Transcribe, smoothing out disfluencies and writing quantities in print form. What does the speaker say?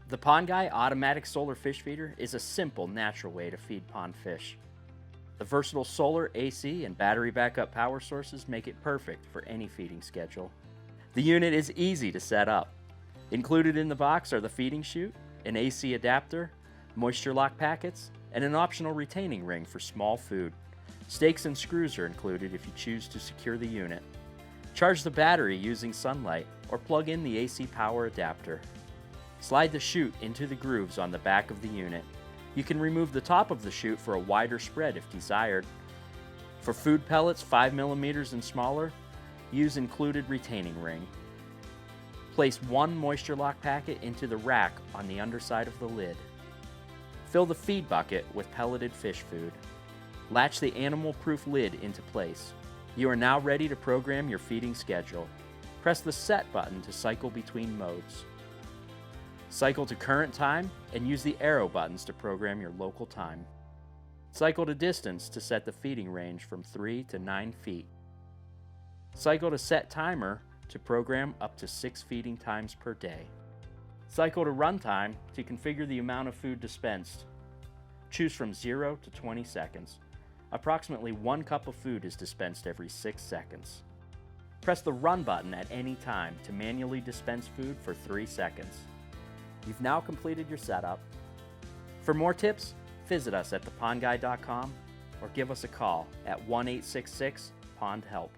The Pond Guy automatic solar fish feeder is a simple, natural way to feed pond fish. The versatile solar, AC, and battery backup power sources make it perfect for any feeding schedule. The unit is easy to set up. Included in the box are the feeding chute, an AC adapter, moisture lock packets, and an optional retaining ring for small food. Stakes and screws are included if you choose to secure the unit. Charge the battery using sunlight or plug in the AC power adapter. Slide the chute into the grooves on the back of the unit. You can remove the top of the chute for a wider spread if desired. For food pellets 5 millimeters and smaller, use included retaining ring. Place one moisture lock packet into the rack on the underside of the lid. Fill the feed bucket with pelleted fish food. Latch the animal-proof lid into place. You are now ready to program your feeding schedule. Press the Set button to cycle between modes. Cycle to current time and use the arrow buttons to program your local time. Cycle to distance to set the feeding range from 3 to 9 feet. Cycle to set timer to program up to 6 feeding times per day. Cycle to runtime to configure the amount of food dispensed. Choose from 0 to 20 seconds. Approximately 1 cup of food is dispensed every 6 seconds. Press the Run button at any time to manually dispense food for 3 seconds. You've now completed your setup. For more tips, visit us at thepondguy.com or give us a call at 1-866-POND-HELP.